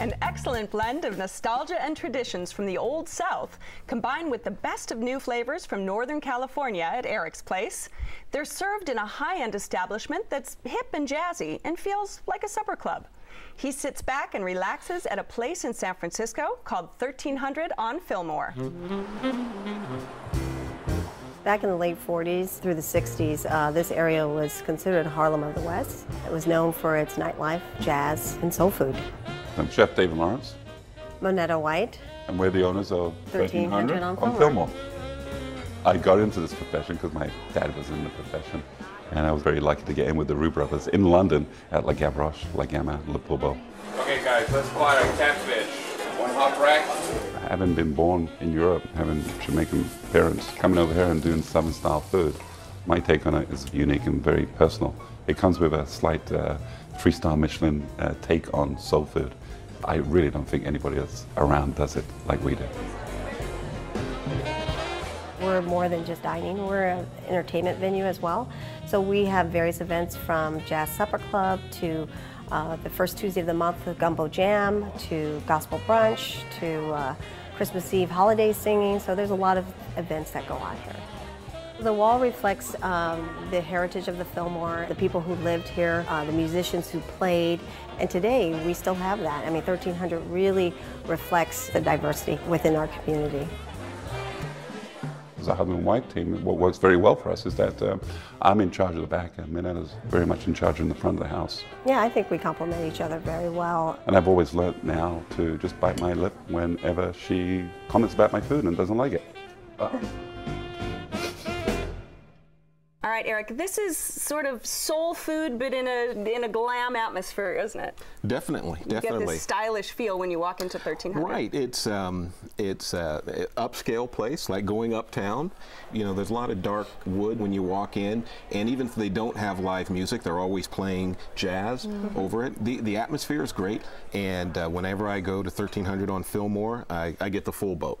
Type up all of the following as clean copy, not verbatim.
An excellent blend of nostalgia and traditions from the Old South, combined with the best of new flavors from Northern California at Eric's Place. They're served in a high-end establishment that's hip and jazzy and feels like a supper club. He sits back and relaxes at a place in San Francisco called 1300 on Fillmore. Back in the late 40s through the 60s, this area was considered Harlem of the West. It was known for its nightlife, jazz, and soul food. I'm Chef David Lawrence. Monetta White. And we're the owners of 1300 on Fillmore. I got into this profession because my dad was in the profession. And I was very lucky to get in with the Roux brothers in London at La Gavroche, La Gamma, Le Pourbeau. Okay guys, let's fly our catfish. One hot rack. Having been born in Europe, having Jamaican parents, coming over here and doing Southern style food, my take on it is unique and very personal. It comes with a slight 3-star Michelin take on soul food. I really don't think anybody else around does it like we do. We're more than just dining, we're an entertainment venue as well. So we have various events from Jazz Supper Club to the first Tuesday of the month, the Gumbo Jam, to Gospel Brunch, to Christmas Eve holiday singing. So there's a lot of events that go on here. The wall reflects the heritage of the Fillmore, the people who lived here, the musicians who played, and today we still have that. I mean, 1300 really reflects the diversity within our community. As a husband and wife team, what works very well for us is that I'm in charge of the back and Minetta's very much in charge in the front of the house. Yeah, I think we complement each other very well. And I've always learned now to just bite my lip whenever she comments about my food and doesn't like it. All right, Eric, this is sort of soul food, but in a glam atmosphere, isn't it? Definitely, You get this stylish feel when you walk into 1300. Right, it's an upscale place, like going uptown. You know, there's a lot of dark wood when you walk in, and even if they don't have live music, they're always playing jazz over it. The atmosphere is great, and whenever I go to 1300 on Fillmore, I get the full boat.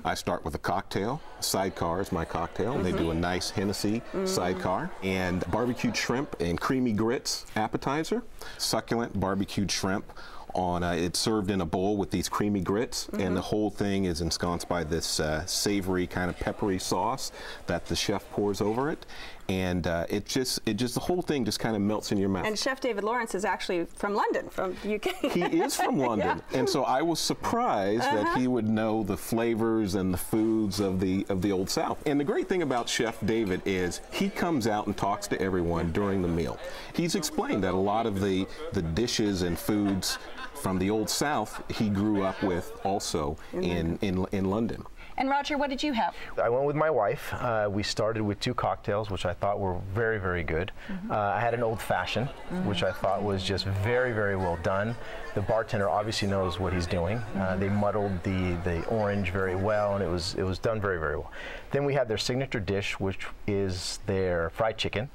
I start with a cocktail. Sidecar is my cocktail. And they do a nice Hennessy sidecar. And barbecued shrimp and creamy grits appetizer. Succulent barbecued shrimp. It's served in a bowl with these creamy grits, and the whole thing is ensconced by this savory kind of peppery sauce that the chef pours over it, and the whole thing just kind of melts in your mouth. And Chef David Lawrence is actually from London, from UK. He is from London, and so I was surprised that he would know the flavors and the foods of the Old South. And the great thing about Chef David is he comes out and talks to everyone during the meal. He's explained that a lot of the dishes and foods from the Old South he grew up with also in London. And Roger, what did you have? I went with my wife. We started with 2 cocktails, which I thought were very, very good. I had an old fashioned, which I thought was just very, very well done. The bartender obviously knows what he's doing. They muddled the orange very well, and it was done very, very well. Then we had their signature dish, which is their fried chicken.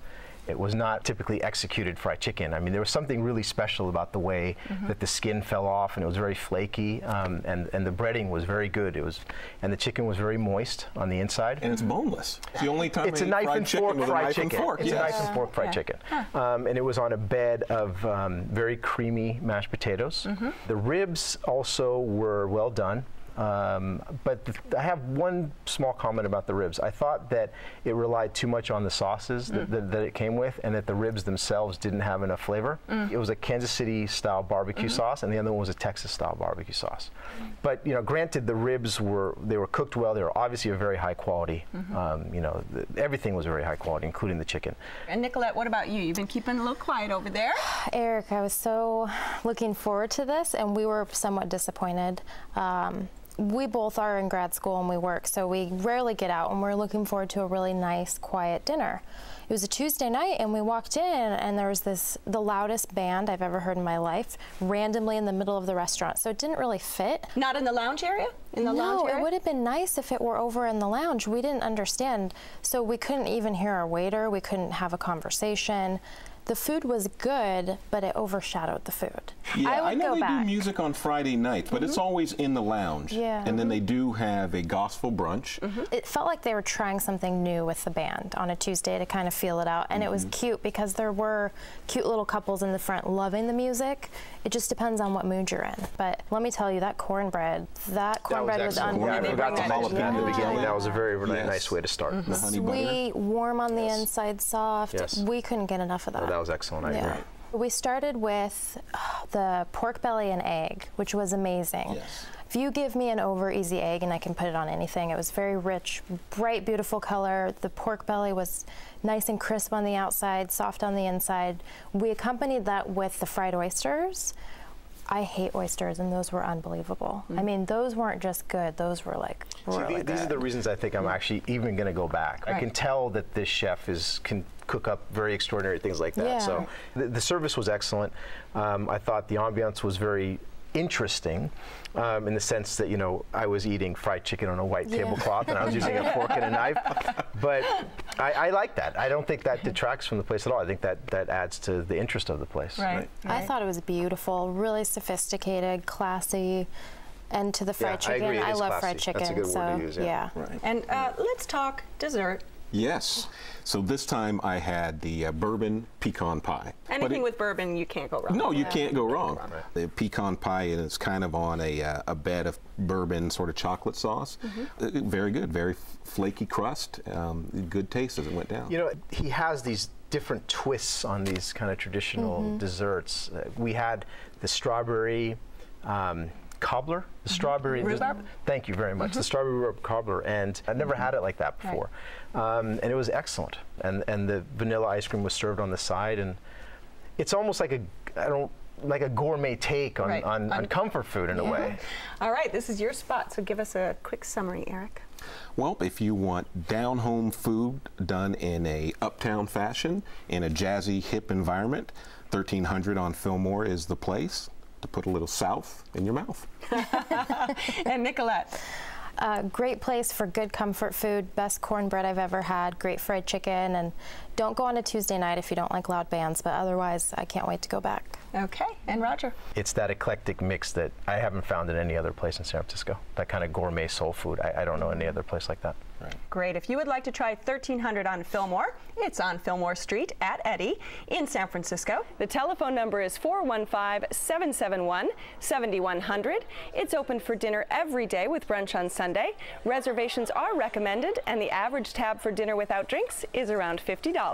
It was not typically executed fried chicken. I mean, there was something really special about the way that the skin fell off, and it was very flaky, and the breading was very good. And the chicken was very moist on the inside. And it's boneless. It's the only time it's a knife and fork fried chicken. It's a knife and fork fried chicken. And it was on a bed of very creamy mashed potatoes. The ribs also were well done. But I have one small comment about the ribs. I thought that it relied too much on the sauces that it came with, and that the ribs themselves didn't have enough flavor. It was a Kansas City style barbecue sauce, and the other one was a Texas style barbecue sauce. But you know, granted, the ribs were cooked well. They were obviously a very high quality. You know, everything was very high quality, including the chicken. And Nicolette, what about you? You've been keeping a little quiet over there. Eric, I was so looking forward to this, and we were somewhat disappointed. We both are in grad school and we work, so we rarely get out, and we're looking forward to a really nice, quiet dinner. It was a Tuesday night, and we walked in, and there was the loudest band I've ever heard in my life, randomly in the middle of the restaurant, so it didn't really fit. Not in the lounge area? No, it would have been nice if it were over in the lounge. We didn't understand, so we couldn't even hear our waiter. We couldn't have a conversation. the food was good, but it overshadowed the food. Yeah, I know go they back. do music on Friday nights, but it's always in the lounge. Yeah. And then they do have a gospel brunch. It felt like they were trying something new with the band on a Tuesday to kind of feel it out. And it was cute because there were cute little couples in the front loving the music. It just depends on what mood you're in. But let me tell you, that cornbread was unbelievable. Yeah, I forgot the jalapeno in the beginning. Yeah. That was a very nice way to start. The honey butter. Sweet, warm on the inside, soft. Yes. We couldn't get enough of that. Oh, that was excellent. I agree. We started with the pork belly and egg, which was amazing. Yes. If you give me an over easy egg and I can put it on anything, it was very rich, bright, beautiful color. The pork belly was nice and crisp on the outside, soft on the inside. We accompanied that with the fried oysters. I hate oysters, and those were unbelievable. I mean, those weren't just good; those were like really good. These are the reasons I think I'm actually even going to go back. I can tell that this chef can cook up very extraordinary things like that. Yeah. So the service was excellent. I thought the ambiance was very interesting in the sense that, you know, I was eating fried chicken on a white tablecloth and I was using a fork and a knife. But I like that. I don't think that detracts from the place at all. I think that adds to the interest of the place. Right. I thought it was beautiful, really sophisticated, classy. And to the fried chicken, I agree. I love classy. fried chicken. That's a good so word to use, yeah. Right. And let's talk dessert. Yes. So this time I had the bourbon pecan pie. Anything with bourbon, you can't go wrong. No, you can't go wrong. The pecan pie is kind of on a bed of bourbon sort of chocolate sauce. Very good, very flaky crust, good taste as it went down. You know, he has these different twists on these kind of traditional desserts. We had the strawberry cobbler, the strawberry rhubarb. Thank you very much. The strawberry rhubarb cobbler, and I'd never had it like that before, and it was excellent. And the vanilla ice cream was served on the side, and it's almost like a gourmet take on comfort food in a way. All right, this is your spot, so give us a quick summary, Eric. Well, if you want down-home food done in a uptown fashion, in a jazzy, hip environment, 1300 on Fillmore is the place to put a little south in your mouth. And Nicolette. Great place for good comfort food, best cornbread I've ever had, great fried chicken, and don't go on a Tuesday night if you don't like loud bands, but otherwise I can't wait to go back. Okay, and Roger. It's that eclectic mix that I haven't found in any other place in San Francisco. That kind of gourmet soul food. I don't know any other place like that. Right. Great. If you would like to try 1300 on Fillmore, it's on Fillmore Street at Eddy in San Francisco. The telephone number is 415-771-7100. It's open for dinner every day with brunch on Sunday. Reservations are recommended, and the average tab for dinner without drinks is around $50.